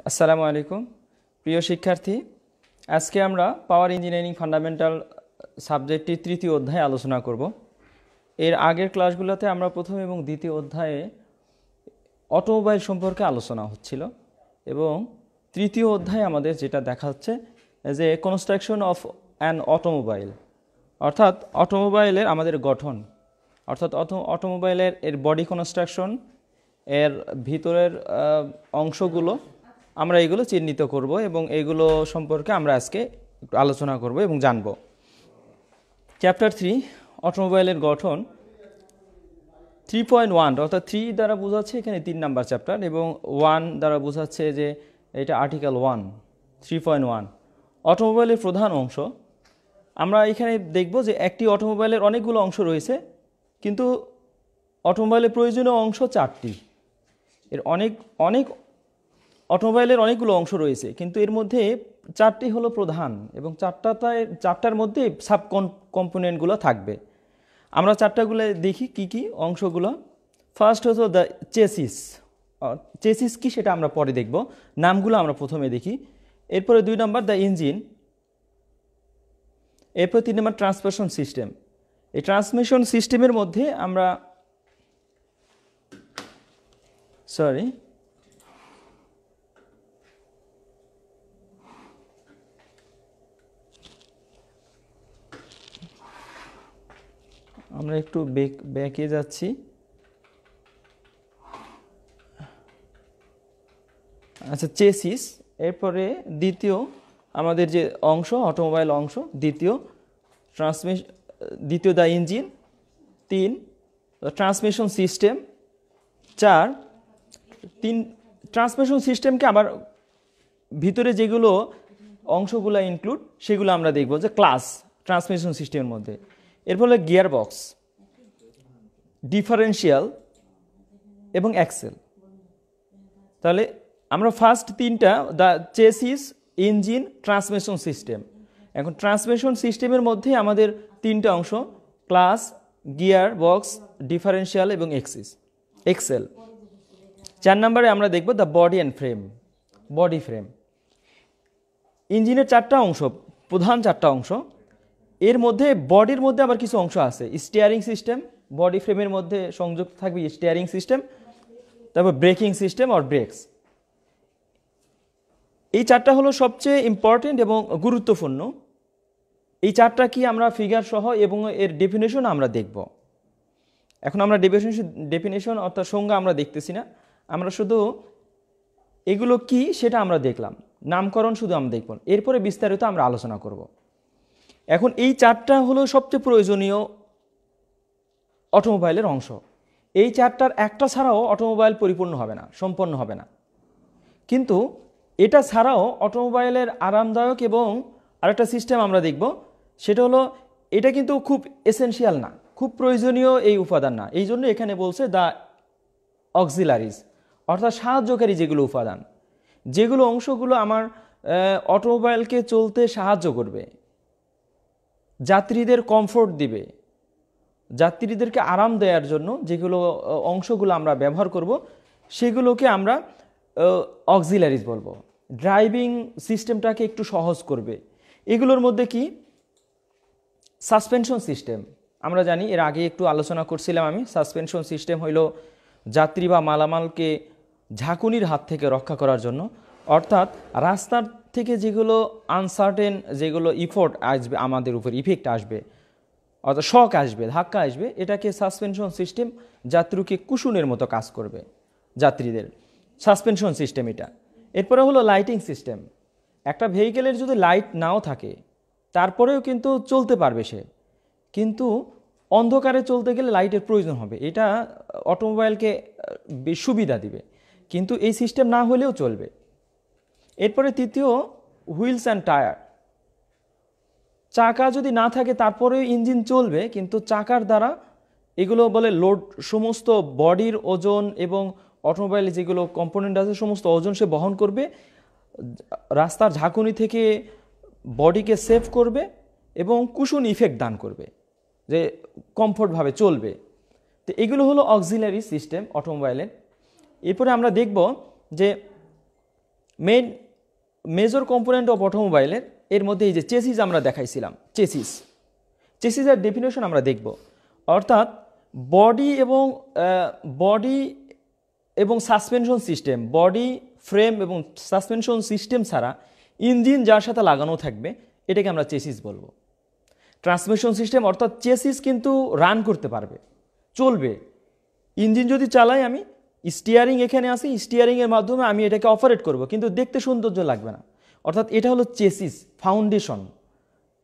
আসসালামু আলাইকুম প্রিয় শিক্ষার্থী। আজকে আমরা পাওয়ার ইঞ্জিনিয়ারিং ফান্ডামেন্টাল সাবজেক্টটির তৃতীয় অধ্যায়ে আলোচনা করব। এর আগের ক্লাসগুলোতে আমরা প্রথম এবং দ্বিতীয় অধ্যায়ে অটোমোবাইল সম্পর্কে আলোচনা হচ্ছিল এবং তৃতীয় অধ্যায়ে আমাদের যেটা দেখা হচ্ছে যে কনস্ট্রাকশন অফ অ্যান অটোমোবাইল, অর্থাৎ অটোমোবাইলের আমাদের গঠন, অর্থাৎ অটোমোবাইলের এর বডি কনস্ট্রাকশন, এর ভিতরের অংশগুলো আমরা এগুলো চিহ্নিত করব এবং এগুলো সম্পর্কে আমরা আজকে একটু আলোচনা করব এবং জানব। চ্যাপ্টার 3 অটোমোবাইলের গঠন 3.1, অর্থাৎ 3 দ্বারা বোঝাচ্ছে এখানে 3 নাম্বার চ্যাপ্টার এবং 1 দ্বারা বোঝাচ্ছে যে এটা আর্টিকেল 1। 3.1 অটোমোবাইলের প্রধান অংশ। আমরা এখানে দেখব যে একটি অটোমোবাইলের অনেকগুলো অংশ রয়েছে, কিন্তু অটোমোবাইলের প্রয়োজনীয় অংশ 4টি। এর অনেক অটোমোবাইলের অনেকগুলো অংশ রয়েছে, কিন্তু এর মধ্যে 4টি হলো প্রধান এবং চারটার মধ্যে সাব কম্পোনেন্টগুলো থাকবে। আমরা চারটাগুলো দেখি কি কি অংশগুলো। ফার্স্ট হতো দ্য চেসিস। চেসিস কি সেটা আমরা পরে দেখব, নামগুলো আমরা প্রথমে দেখি। এরপরে 2 নম্বর দ্য ইঞ্জিন, এরপর 3 নম্বর ট্রান্সমিশন সিস্টেম। এই ট্রান্সমিশন সিস্টেমের মধ্যে আমরা আমরা একটু ব্যাকে যাচ্ছি। আচ্ছা, চেসিস, এরপরে দ্বিতীয় আমাদের যে অংশ অটোমোবাইল অংশ, দ্বিতীয় the engine, 3 transmission system, 4 transmission সিস্টেমকে আবার ভিতরে যেগুলো অংশগুলো ইনক্লুড সেগুলো আমরা দেখব যে ক্লাস ট্রান্সমিশন সিস্টেমের মধ্যে। এর ফলে গিয়ার বক্স, ডিফারেন্সিয়াল এবং অ্যাক্সেল। তাহলে আমরা ফার্স্ট 3টা the chassis, engine, transmission system. এখন ট্রান্সমিশন সিস্টেমের মধ্যে আমাদের 3টা অংশ, ক্লাস, গিয়ার বক্স, ডিফারেন্সিয়াল এবং এক্সেল। 4 নম্বরে আমরা দেখব the body and frame, body frame. ইঞ্জিনের 4টা অংশ, প্রধান 4টা অংশ। এর মধ্যে বডির মধ্যে আবার কিছু অংশ আছে, স্টিয়ারিং সিস্টেম, বডি ফ্রেমের মধ্যে সংযুক্ত থাকবে স্টিয়ারিং সিস্টেম, তারপর ব্রেকিং সিস্টেম অর ব্রেকস। এই 4টা হলো সবচেয়ে ইম্পর্টেন্ট এবং গুরুত্বপূর্ণ। এই 4টা কি আমরা ফিগার সহ এবং এর ডেফিনেশন আমরা দেখব। এখন আমরা ডেফিনেশন অর্থাৎ সংজ্ঞা আমরা দেখতেছি না, আমরা শুধু এগুলো কি সেটা আমরা দেখলাম, নামকরণ শুধু আমরা দেখব, এরপরে বিস্তারিত আমরা আলোচনা করব। এখন এই 4টা হলো সবচেয়ে প্রয়োজনীয় অটোমোবাইলের অংশ। এই 4টার একটা ছাড়াও অটোমোবাইল পরিপূর্ণ হবে না, সম্পন্ন হবে না। কিন্তু এটা ছাড়াও অটোমোবাইলের আরামদায়ক এবং আরেকটা সিস্টেম আমরা দেখব, সেটা হলো এটা কিন্তু খুব এসেনশিয়াল না, খুব প্রয়োজনীয় এই উপাদান না। এই জন্য এখানে বলছে দ্য অক্সিলারিজ, অর্থাৎ সাহায্যকারী যেগুলো উপাদান, যেগুলো অংশগুলো আমার অটোমোবাইলকে চলতে সাহায্য করবে, যাত্রীদের কমফোর্ট দিবে, যাত্রীদেরকে আরাম দেওয়ার জন্য যেগুলো অংশগুলো আমরা ব্যবহার করব সেগুলোকে আমরা অক্সিলারিজ বলবো। ড্রাইভিং সিস্টেমটাকে একটু সহজ করবে। এগুলোর মধ্যে কি সাসপেনশন সিস্টেম, আমরা জানি, এর আগে একটু আলোচনা করছিলাম আমি। সাসপেনশন সিস্টেম হইল যাত্রী বা মালামালকে ঝাঁকুনির হাত থেকে রক্ষা করার জন্য, অর্থাৎ রাস্তার থেকে যেগুলো আনসার্টেন, যেগুলো আসবে আমাদের উপর, ইফেক্ট আসবে, অর্থাৎ শক আসবে, ধাক্কা আসবে, এটাকে সাসপেনশন সিস্টেম যাত্রীকে কুশনের মতো কাজ করবে, যাত্রীদের সাসপেনশন সিস্টেম এটা। এরপরে হলো লাইটিং সিস্টেম। একটা ভেহিকেলের যদি লাইট নাও থাকে তারপরেও কিন্তু চলতে পারবে সে, কিন্তু অন্ধকারে চলতে গেলে লাইটের প্রয়োজন হবে, এটা অটোমোবাইলকে সুবিধা দিবে, কিন্তু এই সিস্টেম না হলেও চলবে। এরপরে তৃতীয় হুইলস অ্যান্ড টায়ার। চাকা যদি না থাকে তারপরেও ইঞ্জিন চলবে, কিন্তু চাকার দ্বারা এগুলো বলে লোড, সমস্ত বডির ওজন এবং অটোমোবাইলে যেগুলো কম্পোনেন্ট আছে সমস্ত ওজন সে বহন করবে, রাস্তার ঝাঁকুনি থেকে বডিকে সেভ করবে এবং কুশন ইফেক্ট দান করবে, যে কমফোর্টভাবে চলবে। তো এগুলো হলো অক্সিলারি সিস্টেম অটোমোবাইলের। এরপরে আমরা দেখব যে মেইন মেজর কম্পোনেন্ট অফ অটোমোবাইলের এর মধ্যে এই যে চেসিস আমরা দেখাইছিলাম, চেসিসের ডেফিনেশন আমরা দেখব। অর্থাৎ বডি এবং সাসপেনশন সিস্টেম, বডি ফ্রেম এবং সাসপেনশন সিস্টেম ছাড়া ইঞ্জিন যার সাথে লাগানো থাকবে এটাকে আমরা চেসিস বলবো। ট্রান্সমিশন সিস্টেম অর্থাৎ চেসিস কিন্তু রান করতে পারবে, চলবে। ইঞ্জিন যদি চালাই আমি, স্টিয়ারিং এখানে আসি, স্টিয়ারিংয়ের মাধ্যমে আমি এটাকে অপারেট করব, কিন্তু দেখতে সৌন্দর্য লাগবে না। অর্থাৎ এটা হলো চেসিস, ফাউন্ডেশন,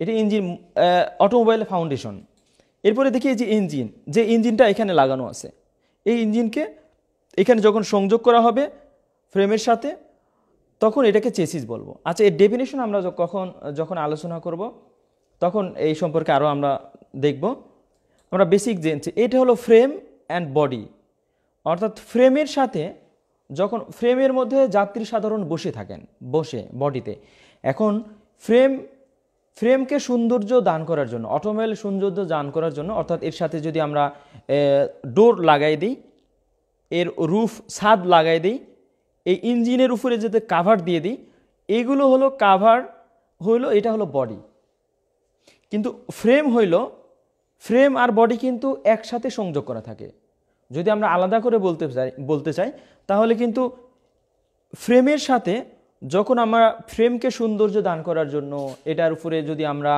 এটা ইঞ্জিন, অটোমোবাইলের ফাউন্ডেশন। এরপরে দেখি এই যে ইঞ্জিনটা এখানে লাগানো আছে, এই ইঞ্জিনকে এখানে যখন সংযোগ করা হবে ফ্রেমের সাথে তখন এটাকে চেসিস বলবো। আচ্ছা, এর ডেফিনেশন আমরা যখন আলোচনা করব তখন এই সম্পর্কে আরও আমরা দেখব। আমরা বেসিক জেনছি, এটা হলো ফ্রেম অ্যান্ড বডি। অর্থাৎ ফ্রেমের সাথে যখন ফ্রেমের মধ্যে যাত্রী সাধারণ বসে বডিতে, এখন ফ্রেমকে সৌন্দর্য দান করার জন্য, অটোমোবাইল সৌন্দর্য দান করার জন্য, অর্থাৎ এর সাথে যদি আমরা ডোর লাগাই দিই, এর রুফ ছাদ লাগাই দিই, এই ইঞ্জিনের উপরে যাতে কাভার দিয়ে দিই, এগুলো হলো কাভার হইলো, এটা হলো বডি। কিন্তু ফ্রেম আর বডি কিন্তু একসাথে সংযোগ করা থাকে। যদি আমরা আলাদা করে বলতে চাই তাহলে কিন্তু ফ্রেমের সাথে যখন আমরা ফ্রেমকে সৌন্দর্য দান করার জন্য এটার উপরে যদি আমরা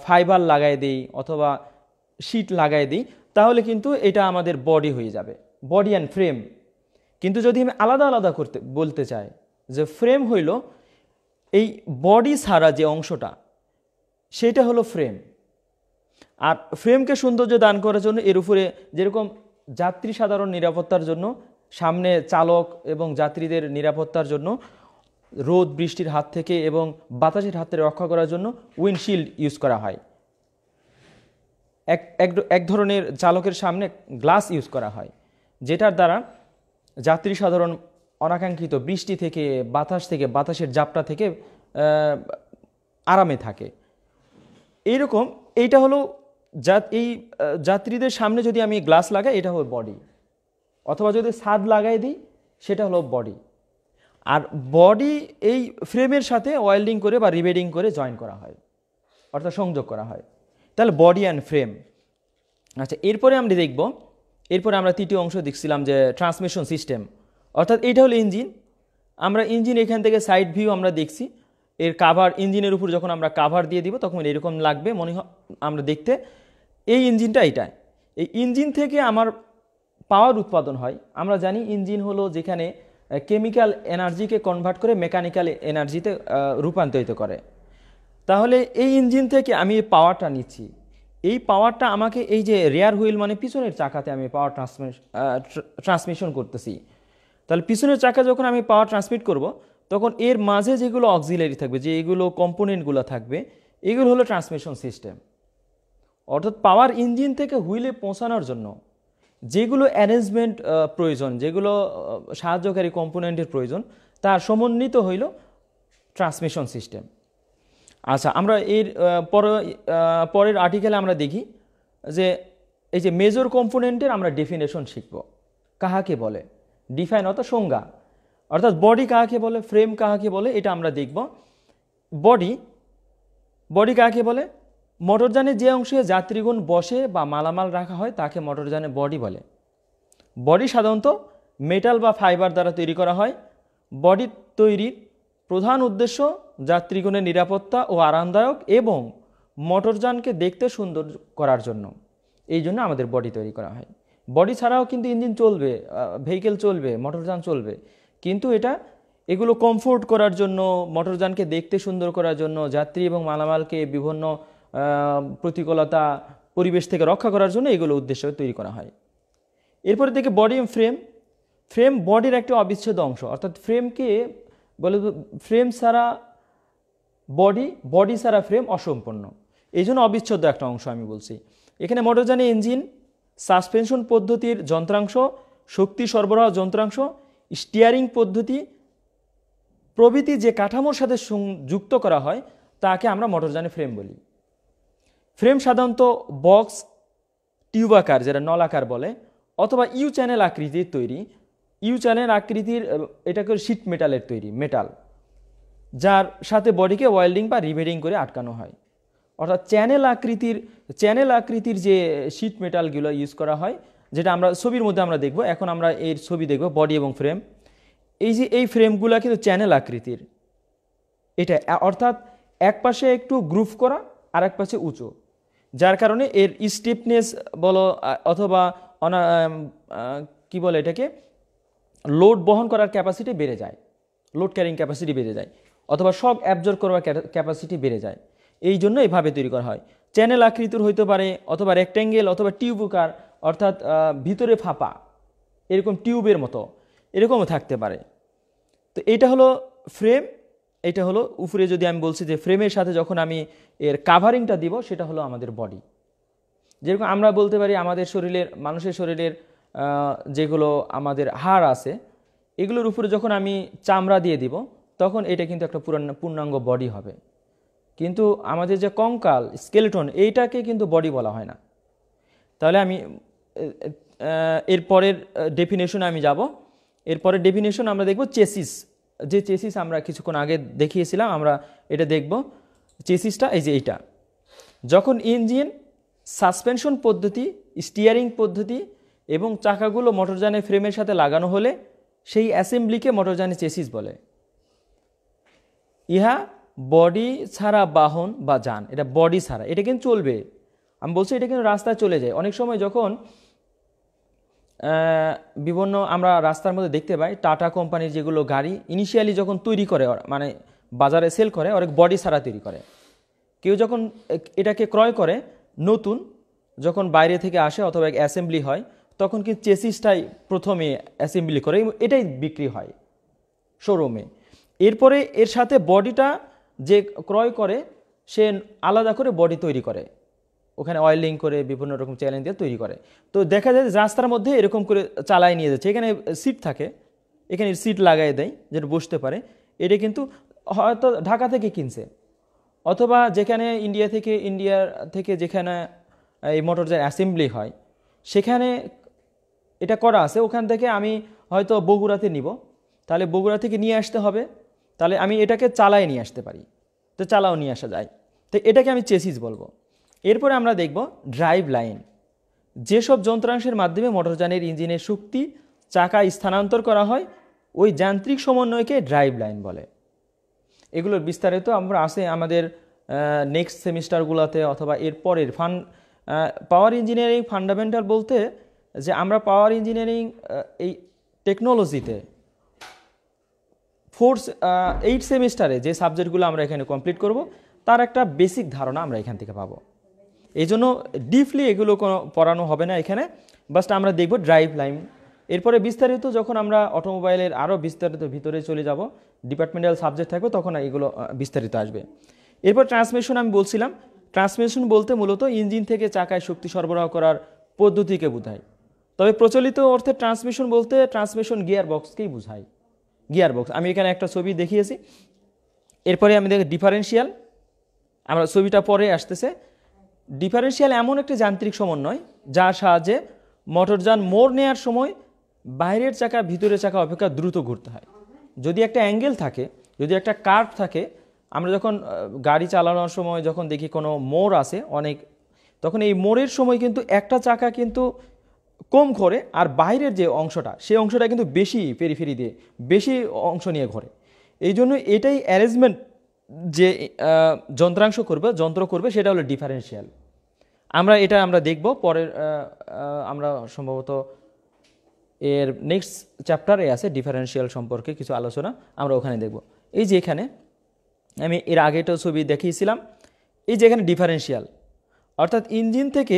ফাইবার লাগাই দিই অথবা শীট লাগাই দিই তাহলে কিন্তু এটা আমাদের বডি হয়ে যাবে, বডি অ্যান্ড ফ্রেম। কিন্তু যদি আমি আলাদা বলতে চাই যে ফ্রেম হইল এই বডি ছাড়া যে অংশটা, সেটা হলো ফ্রেম। আর ফ্রেমকে সৌন্দর্য দান করার জন্য এর উপরে যেরকম যাত্রী সাধারণ নিরাপত্তার জন্য, সামনে চালক এবং যাত্রীদের নিরাপত্তার জন্য, রোদ বৃষ্টির হাত থেকে এবং বাতাসের হাত থেকে রক্ষা করার জন্য উইন্ডশিল্ড ইউজ করা হয়। এক ধরনের চালকের সামনে গ্লাস ইউজ করা হয়, যেটার দ্বারা যাত্রী সাধারণ অনাকাঙ্ক্ষিত বৃষ্টি থেকে, বাতাসের ঝাপটা থেকে আরামে থাকে। এইরকম এইটা হলো এই যাত্রীদের সামনে যদি আমি গ্লাস লাগাই এটা হলো বডি, অথবা যদি ছাদ লাগাই দিই সেটা হলো বডি। আর বডি এই ফ্রেমের সাথে ওয়েল্ডিং করে বা রিবেডিং করে জয়েন করা হয়, অর্থাৎ সংযোগ করা হয়। তাহলে বডি অ্যান্ড ফ্রেম। আচ্ছা, এরপরে আমরা তৃতীয় অংশ দেখছিলাম যে ট্রান্সমিশন সিস্টেম, অর্থাৎ এইটা হলো ইঞ্জিন। আমরা ইঞ্জিন এখান থেকে সাইড ভিউ আমরা দেখছি, এর কাভার, ইঞ্জিনের উপর যখন আমরা কাভার দিয়ে দিব তখন এরকম লাগবে মনে হয় আমরা দেখতে। এই ইঞ্জিনটা এই ইঞ্জিন থেকে আমার পাওয়ার উৎপাদন হয়। আমরা জানি ইঞ্জিন হলো যেখানে কেমিক্যাল এনার্জিকে কনভার্ট করে মেকানিক্যাল এনার্জিতে রূপান্তরিত করে। তাহলে এই ইঞ্জিন থেকে আমি এই পাওয়ারটা নিচ্ছি, এই পাওয়ারটা আমাকে এই যে রেয়ার হুইল মানে পিছনের চাকাতে আমি পাওয়ার ট্রান্সমিশন করতেছি। তাহলে পিছনের চাকা যখন আমি পাওয়ার ট্রান্সমিট করব তখন এর মাঝে যেগুলো অক্সিলারি থাকবে, যে এগুলো কম্পোনেন্টগুলো থাকবে, এগুলো হলো ট্রান্সমিশন সিস্টেম। অর্থাৎ পাওয়ার ইঞ্জিন থেকে হুইলে পৌঁছানোর জন্য যেগুলো অ্যারেঞ্জমেন্ট প্রয়োজন, যেগুলো সাহায্যকারী কম্পোনেন্টের প্রয়োজন, তার সমন্বিত হইল ট্রান্সমিশন সিস্টেম। আচ্ছা, আমরা এর পরের আর্টিকেলে আমরা দেখি যে এই যে মেজর কম্পোনেন্টের আমরা ডেফিনেশন শিখব, কাহাকে বলে, ডিফাইন অর্থাৎ সংজ্ঞা, অর্থাৎ বডি কাহাকে বলে, ফ্রেম কাহাকে বলে, এটা আমরা দেখব। বডি কাহাকে বলে? মোটরযানের যে অংশে যাত্রীগণ বসে বা মালামাল রাখা হয় তাকে মোটরযানের বডি বলে। বডি সাধারণত মেটাল বা ফাইবার দ্বারা তৈরি করা হয়। বডি তৈরির প্রধান উদ্দেশ্য যাত্রীগণের নিরাপত্তা ও আরামদায়ক এবং মোটরযানকে দেখতে সুন্দর করার জন্য। এই জন্য আমাদের বডি তৈরি করা হয়। বডি ছাড়াও কিন্তু ইঞ্জিন চলবে, ভেহিকেল চলবে, মোটরযান চলবে, কিন্তু এগুলো কমফোর্ট করার জন্য, মোটরযানকে দেখতে সুন্দর করার জন্য, যাত্রী এবং মালামালকে বিভিন্ন প্রতিকূলতা পরিবেশ থেকে রক্ষা করার জন্য এগুলো উদ্দেশ্য তৈরি করা হয়। এরপরে দেখে বডি এবং ফ্রেম বডির একটা অবিচ্ছেদ্য অংশ, অর্থাৎ ফ্রেমকে বলে ফ্রেম ছাড়া বডি ছাড়া ফ্রেম অসম্পূর্ণ, এই জন্য অবিচ্ছেদ্য একটা অংশ আমি বলছি। এখানে মোটরযানে ইঞ্জিন, সাসপেনশন পদ্ধতির যন্ত্রাংশ, শক্তি সরবরাহ যন্ত্রাংশ, স্টিয়ারিং পদ্ধতি প্রভৃতি যে কাঠামোর সাথে যুক্ত করা হয় তাকে আমরা মোটরযানে ফ্রেম বলি। ফ্রেম সাধারণত বক্স, টিউব আকার, যেটা নলাকার বলে, অথবা ইউ চ্যানেল আকৃতির তৈরি। ইউ চ্যানেল আকৃতির এটাকে শীট মেটালের তৈরি মেটাল, যার সাথে বডিকে ওয়েল্ডিং বা রিভেডিং করে আটকানো হয়। অর্থাৎ চ্যানেল আকৃতির যে শীট মেটালগুলো ইউজ করা হয়, যেটা আমরা ছবির মধ্যে আমরা দেখব। এখন আমরা এর ছবি দেখব, বডি এবং ফ্রেম। এই যে এই ফ্রেমগুলো কিন্তু চ্যানেল আকৃতির, এটা অর্থাৎ এক পাশে একটু গ্রুভ করা আর এক পাশে উঁচু, যার কারণে এর স্টিফনেস বলো অথবা কি বলে এটাকে, লোড বহন করার ক্যাপাসিটি বেড়ে যায়, লোড ক্যারিং ক্যাপাসিটি বেড়ে যায়, অথবা শক অ্যাবজর্ব করার ক্যাপাসিটি বেড়ে যায়। এই জন্য এইভাবে তৈরি করা হয়। চ্যানেল আকৃতির হইতে পারে, অথবা রেক্ট্যাঙ্গেল, অথবা টিউবুকার, অর্থাৎ ভিতরে ফাঁপা এরকম টিউবের মতো এরকমও থাকতে পারে। তো এইটা হলো ফ্রেম, এটা হলো উপরে। যদি আমি বলছি যে ফ্রেমের সাথে যখন আমি এর কাভারিংটা দিব, সেটা হলো আমাদের বডি। যেরকম আমরা বলতে পারি আমাদের শরীরের, মানুষের শরীরের যেগুলো আমাদের হাড় আছে, এগুলোর উপরে যখন আমি চামড়া দিয়ে দিব, তখন এটা কিন্তু একটা পূর্ণাঙ্গ বডি হবে। কিন্তু আমাদের যে কঙ্কাল, স্কেলেটন, এইটাকে কিন্তু বডি বলা হয় না। তাহলে আমি এরপরের ডেফিনেশনে আমি যাব। এরপরের ডেফিনেশন আমরা দেখব চেসিস। যে চেসিস আমরা কিছুক্ষণ আগে দেখিয়েছিলাম, আমরা এটা দেখব। চেসিসটা এই যে এইটা, যখন ইঞ্জিন, সাসপেনশন পদ্ধতি, স্টিয়ারিং পদ্ধতি এবং চাকাগুলো মোটরযানের ফ্রেমের সাথে লাগানো হলে সেই অ্যাসেম্বলিকে মোটরযানের চেসিস বলে। ইহা বডি ছাড়া বাহন বা যান, এটা বডি ছাড়া, এটা কিন্তু চলবে। আমি বলছি এটা কিন্তু রাস্তায় চলে যায়। অনেক সময় যখন বিভিন্ন আমরা রাস্তার মধ্যে দেখতে পাই, টাটা কোম্পানির যেগুলো গাড়ি ইনিশিয়ালি যখন তৈরি করে, মানে বাজারে সেল করে, অনেক বডি ছাড়া তৈরি করে। কেউ যখন এটাকে ক্রয় করে, নতুন যখন বাইরে থেকে আসে অথবা অ্যাসেম্বলি হয়, তখন কিন্তু চেসিসটাই প্রথমে অ্যাসেম্বলি করে, এটাই বিক্রি হয় শোরুমে। এরপরে এর সাথে বডিটা যে ক্রয় করে, সে আলাদা করে বডি তৈরি করে, ওখানে অয়েলিং করে বিভিন্ন রকম চ্যালেঞ্জ দিয়ে তৈরি করে। তো দেখা যায় রাস্তার মধ্যে এরকম করে চালায় নিয়ে যাচ্ছে, এখানে সিট থাকে, এখানে সিট লাগাই দেয় যেটা বসতে পারে। এটা কিন্তু হয়তো ঢাকা থেকে কিনছে, অথবা যেখানে ইন্ডিয়া থেকে যেখানে এই মোটরযান অ্যাসেম্বলি হয়, সেখানে এটা করা আছে। ওখান থেকে আমি হয়তো বগুড়াতে নিব, তাহলে বগুড়া থেকে নিয়ে আসতে হবে, তাহলে আমি এটাকে চালায় নিয়ে আসতে পারি, তো চালাও নিয়ে আসা যায়। তো এটাকে আমি চেসিস বলবো। এরপরে আমরা দেখব ড্রাইভ লাইন। যেসব যন্ত্রাংশের মাধ্যমে মোটরযানের ইঞ্জিনের শক্তি চাকায় স্থানান্তর করা হয়, ওই যান্ত্রিক সমন্বয়কে ড্রাইভ লাইন বলে। এগুলোর বিস্তারিত আমরা আছে আমাদের নেক্সট সেমিস্টারগুলোতে, অথবা এর পরের পাওয়ার ইঞ্জিনিয়ারিং ফান্ডামেন্টাল বলতে, যে আমরা পাওয়ার ইঞ্জিনিয়ারিং এই টেকনোলজিতে 8 সেমিস্টারে যে সাবজেক্টগুলো আমরা এখানে কমপ্লিট করব, তার একটা বেসিক ধারণা আমরা এখান থেকে পাবো। এই জন্য ডিপলি এগুলো কোনো পড়ানো হবে না এখানে, বাস্ট আমরা দেখব ড্রাইভ লাইন। এরপরে বিস্তারিত যখন আমরা অটোমোবাইলের আরও বিস্তারিত ভিতরে চলে যাব, ডিপার্টমেন্টাল সাবজেক্ট থাকবে, তখন এগুলো বিস্তারিত আসবে। এরপর ট্রান্সমিশন আমি বলছিলাম। ট্রান্সমিশন বলতে মূলত ইঞ্জিন থেকে চাকায় শক্তি সরবরাহ করার পদ্ধতিকে বোঝায়। তবে প্রচলিত অর্থে ট্রান্সমিশন বলতে ট্রান্সমিশন গিয়ার বক্সকেই বোঝায়। গিয়ার বক্স আমি এখানে একটা ছবি দেখিয়েছি। এরপরে আমি দেখি ডিফারেন্সিয়াল, আমরা ছবিটা পরে আসতেছে। ডিফারেন্সিয়াল এমন একটি যান্ত্রিক সমন্বয় যার সাহায্যে মোটরযান মোড় নেওয়ার সময় বাইরের চাকা ভিতরের চাকা অপেক্ষা দ্রুত ঘুরতে হয়। যদি একটা অ্যাঙ্গেল থাকে, যদি একটা কার্ভ থাকে, আমরা যখন গাড়ি চালানোর সময় যখন দেখি কোনো মোড় আছে অনেক, তখন এই মোড়ের সময় কিন্তু একটা চাকা কিন্তু কম ঘোরে, আর বাইরের যে অংশটা, সেই অংশটা কিন্তু বেশি পেরিফেরি দিয়ে বেশি অংশ নিয়ে ঘোরে। এই জন্য এটাই অ্যারেঞ্জমেন্ট যে যন্ত্র করবে সেটা হলো ডিফারেন্সিয়াল। আমরা দেখব পরের, আমরা সম্ভবত এর নেক্সট চ্যাপ্টারে আছে ডিফারেন্সিয়াল সম্পর্কে কিছু আলোচনা, আমরা ওখানে দেখব। এই যে এখানে আমি এর আগেটাও ছবি দেখিয়েছিলাম, এই যে এখানে ডিফারেন্সিয়াল, অর্থাৎ ইঞ্জিন থেকে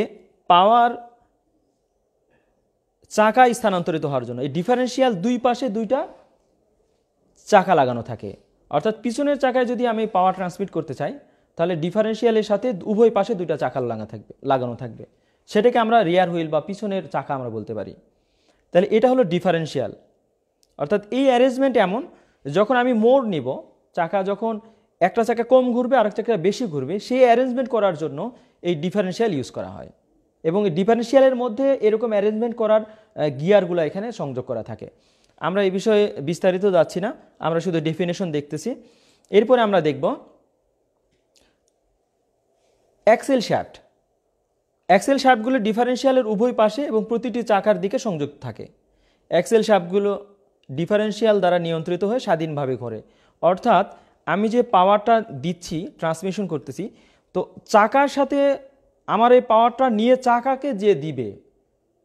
পাওয়ার চাকা স্থানান্তরিত হওয়ার জন্য এই ডিফারেন্সিয়াল দুই পাশে দুইটা চাকা লাগানো থাকে। অর্থাৎ পিছনের চাকায় যদি আমি পাওয়ার ট্রান্সমিট করতে চাই, তাহলে ডিফারেন্সিয়ালের সাথে উভয় পাশে দুইটা চাকা লাগানো থাকবে। সেটাকে আমরা রিয়ার হুইল বা পিছনের চাকা আমরা বলতে পারি। তাহলে এটা হলো ডিফারেন্সিয়াল। অর্থাৎ এই অ্যারেঞ্জমেন্ট এমন, যখন আমি মোড় নিব, চাকা যখন একটা চাকা কম ঘুরবে আর একটা চাকা বেশি ঘুরবে, সেই অ্যারেঞ্জমেন্ট করার জন্য এই ডিফারেন্সিয়াল ইউজ করা হয়। এবং এই ডিফারেন্সিয়ালের মধ্যে এরকম অ্যারেঞ্জমেন্ট করার গিয়ারগুলো এখানে সংযোগ করা থাকে। আমরা এই বিষয়ে বিস্তারিত যাচ্ছি না, আমরা শুধু ডেফিনেশন দেখতেছি। এরপরে আমরা দেখব অ্যাক্সেল শ্যাফট। অ্যাক্সেল শ্যাফটগুলো ডিফারেন্সিয়ালের উভয় পাশে এবং প্রতিটি চাকার দিকে সংযুক্ত থাকে। অ্যাক্সেল শ্যাফটগুলো ডিফারেন্সিয়াল দ্বারা নিয়ন্ত্রিত হয়ে স্বাধীনভাবে ঘোরে। অর্থাৎ আমি যে পাওয়ারটা দিচ্ছি, ট্রান্সমিশন করতেছি, তো চাকার সাথে আমার এই পাওয়ারটা নিয়ে চাকাকে যে দিবে,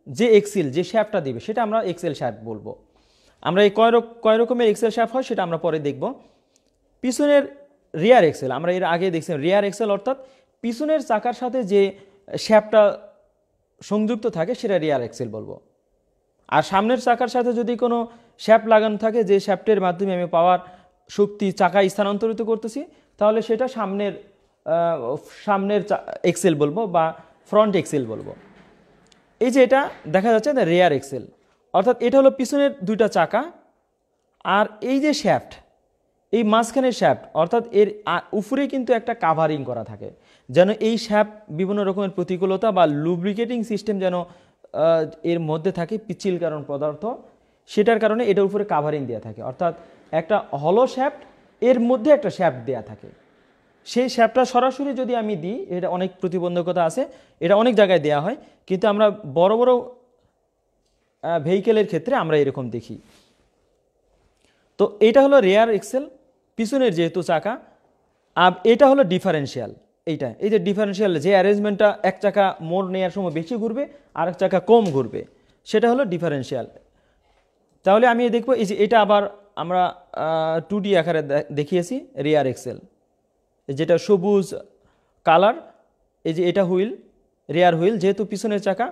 যে এক্সেল যে শ্যাফটটা দিবে, সেটা আমরা এক্সেল শ্যাফট বলবো। আমরা এই কয় রকমের এক্সেল শ্যাফট হয় সেটা আমরা পরে দেখব। পিছনের রিয়ার এক্সেল, আমরা এর আগে দেখছিলাম রিয়ার এক্সেল, অর্থাৎ পিছনের চাকার সাথে যে শ্যাফটটা সংযুক্ত থাকে সেটা রিয়ার এক্সেল বলবো। আর সামনের চাকার সাথে যদি কোনো শ্যাফট লাগানো থাকে, যে শ্যাফটের মাধ্যমে আমি পাওয়ার শক্তি চাকায় স্থানান্তরিত করতেছি, তাহলে সেটা সামনের এক্সেল বলবো বা ফ্রন্ট এক্সেল বলবো। এই যে এটা দেখা যাচ্ছে রিয়ার এক্সেল, অর্থাৎ এটা হলো পিছনের দুইটা চাকা, আর এই যে শ্যাফট, এই মাঝখানের শ্যাফট, অর্থাৎ এর উপরে কিন্তু একটা কাভারিং করা থাকে, যেন এই শ্যাফট বিভিন্ন রকমের প্রতিকূলতা বা লুব্রিকেটিং সিস্টেম যেন এর মধ্যে থাকে, পিচ্ছিল কারণ পদার্থ, সেটার কারণে এটার উপরে কাভারিং দেওয়া থাকে। অর্থাৎ একটা হলো শ্যাফট, এর মধ্যে একটা শ্যাফট দেওয়া থাকে। সেই শ্যাফটটা সরাসরি যদি আমি দিই, এটা অনেক প্রতিবন্ধকতা আছে, এটা অনেক জায়গায় দেওয়া হয়, কিন্তু আমরা বড় বড় ভেহিকেলের ক্ষেত্রে আমরা এরকম দেখি। তো এটা হলো রিয়ার এক্সেল, পিছনের যেহেতু চাকা। আর এটা হলো ডিফারেন্সিয়াল। এই যে ডিফারেন্সিয়াল, যে অ্যারেঞ্জমেন্টটা এক চাকা মোড় নেওয়ার সময় বেশি ঘুরবে আর এক চাকা কম ঘুরবে, সেটা হলো ডিফারেন্সিয়াল। তাহলে আমি দেখবো এই যে এটা আবার আমরা 2D আকারে দেখিয়েছি রিয়ার এক্সেল, যেটা সবুজ কালার। এই যে এটা হুইল, রিয়ার হুইল, যেহেতু পিছনের চাকা,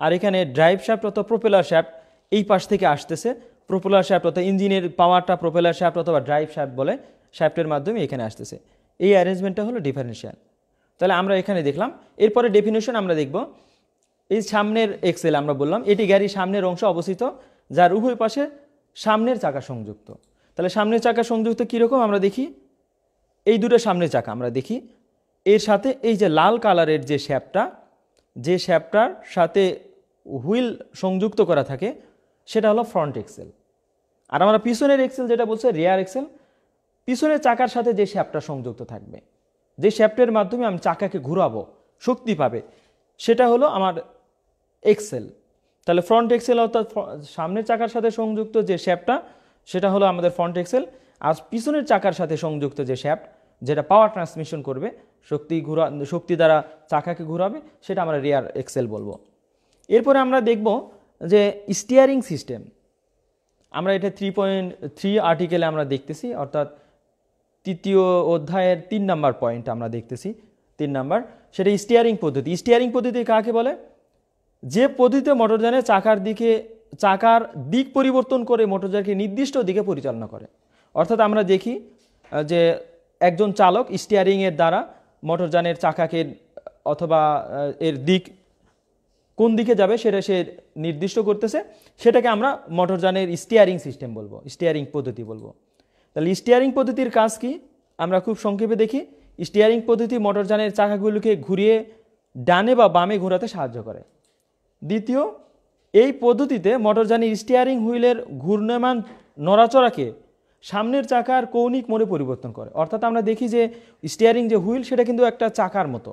আর এখানে ড্রাইভ শ্যাফট অথবা প্রোপেলার শ্যাফট এই পাশ থেকে আসতেছে। প্রোপেলার শ্যাফট অর্থাৎ ইঞ্জিনের পাওয়ারটা প্রোপেলার শ্যাফট অথবা ড্রাইভ শ্যাফট বলে, শ্যাফটের মাধ্যমে এখানে আসতেছে। এই অ্যারেঞ্জমেন্টটা হলো ডিফারেন্সিয়াল। তাহলে আমরা এখানে দেখলাম। এরপরে ডেফিনেশন আমরা দেখব। এই সামনের এক্সেল আমরা বললাম এটি গাড়ির সামনের অংশ অবস্থিত, যার উভয় পাশে সামনের চাকা সংযুক্ত। তাহলে সামনের চাকা সংযুক্ত কীরকম আমরা দেখি, এই দুটো সামনের চাকা আমরা দেখি, এর সাথে এই যে লাল কালারের যে শ্যাফটটা, যে শ্যাফটটার সাথে হুইল সংযুক্ত করা থাকে, সেটা হলো ফ্রন্ট এক্সেল। আর আমরা পিছনের এক্সেল যেটা বলছে রিয়ার এক্সেল, পিছনের চাকার সাথে যে শ্যাফটটা সংযুক্ত থাকবে, যে শ্যাফটের মাধ্যমে আমি চাকাকে ঘুরাবো, শক্তি পাবে, সেটা হলো আমার এক্সেল। তাহলে ফ্রন্ট এক্সেল অর্থাৎ সামনের চাকার সাথে সংযুক্ত যে শ্যাফটটা, সেটা হলো আমাদের ফ্রন্ট এক্সেল। আর পিছনের চাকার সাথে সংযুক্ত যে শ্যাফট, যেটা পাওয়ার ট্রান্সমিশন করবে, শক্তি দ্বারা চাকাকে ঘুরাবে, সেটা আমরা রিয়ার এক্সেল বলবো। এরপরে আমরা দেখব যে স্টিয়ারিং সিস্টেম। আমরা এটা 3.3 আর্টিকেলে আমরা দেখতেছি, অর্থাৎ 3য় অধ্যায়ের 3 নম্বর পয়েন্ট আমরা দেখতেছি। 3 নম্বর, সেটা স্টিয়ারিং পদ্ধতি। স্টিয়ারিং পদ্ধতি কাকে বলে? যে পদ্ধতিতে মোটরযানের চাকার দিক পরিবর্তন করে মোটরযানকে নির্দিষ্ট দিকে পরিচালনা করে। অর্থাৎ আমরা দেখি যে একজন চালক স্টিয়ারিংয়ের দ্বারা মোটরযানের চাকাকে অথবা এর দিক কোন দিকে যাবে সেটা সে নির্দিষ্ট করতেছে, সেটাকে আমরা মোটরযানের স্টিয়ারিং সিস্টেম বলবো, স্টিয়ারিং পদ্ধতি বলবো। তাহলে স্টিয়ারিং পদ্ধতির কাজ কি আমরা খুব সংক্ষেপে দেখি। স্টিয়ারিং পদ্ধতি মোটরযানের চাকাগুলোকে ঘুরিয়ে ডানে বা বামে ঘোরাতে সাহায্য করে। দ্বিতীয়, এই পদ্ধতিতে মোটরযানের স্টিয়ারিং হুইলের ঘূর্ণমান নড়াচড়াকে সামনের চাকার কৌণিক মোড়ে পরিবর্তন করে। অর্থাৎ আমরা দেখি যে স্টিয়ারিং যে হুইল, সেটা কিন্তু একটা চাকার মতো,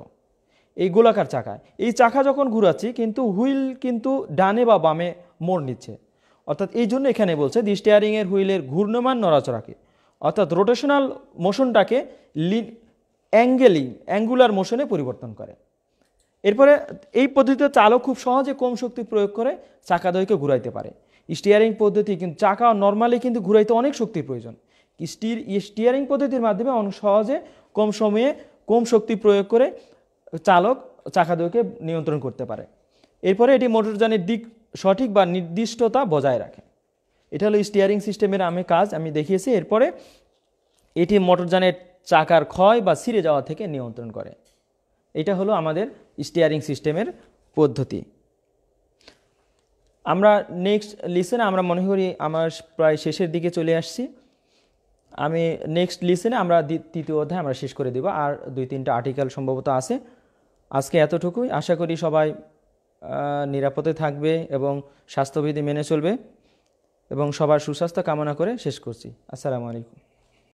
এই গোলাকার চাকা। এই চাকা যখন ঘুরাচ্ছি, কিন্তু হুইল কিন্তু ডানে বা বামে মোড় নিচ্ছে। অর্থাৎ এই জন্য এখানে বলছে যে স্টিয়ারিংয়ের হুইলের ঘূর্ণমান নড়াচড়াকে, অর্থাৎ রোটেশনাল মোশনটাকে অ্যাঙ্গুলার মোশনে পরিবর্তন করে। এরপরে এই পদ্ধতিতে চালক খুব সহজে কম শক্তি প্রয়োগ করে চাকাদ্বয়কে ঘুরাইতে পারে। স্টিয়ারিং পদ্ধতি কিন্তু চাকা নর্মালি কিন্তু ঘুরাইতে অনেক শক্তির প্রয়োজন। স্টিয়ারিং পদ্ধতির মাধ্যমে অনেক সহজে কম সময়ে কম শক্তি প্রয়োগ করে চালক চাকাদ্বয়কে নিয়ন্ত্রণ করতে পারে। এরপরে এটি মোটরযানের দিক সঠিক বা নির্দিষ্টতা বজায় রাখে। এটা হলো স্টিয়ারিং সিস্টেমের কাজ আমি দেখিয়েছি। এরপরে এটি মোটরযানের চাকার ক্ষয় বা ছিঁড়ে যাওয়া থেকে নিয়ন্ত্রণ করে। এটা হলো আমাদের স্টিয়ারিং সিস্টেমের পদ্ধতি। আমরা নেক্সট লিসেনে আমরা মনে করি আমার প্রায় শেষের দিকে চলে আসছি। আমি নেক্সট লিসেনে আমরা 3য় অধ্যায় আমরা শেষ করে দেব, আর 2-3টা আর্টিকেল সম্ভবত আছে। আজকে এতটুকুই। আশা করি সবাই নিরাপদে থাকবে এবং স্বাস্থ্যবিধি মেনে চলবে। এবং সবার সুস্বাস্থ্য কামনা করে শেষ করছি। আসসালামু আলাইকুম।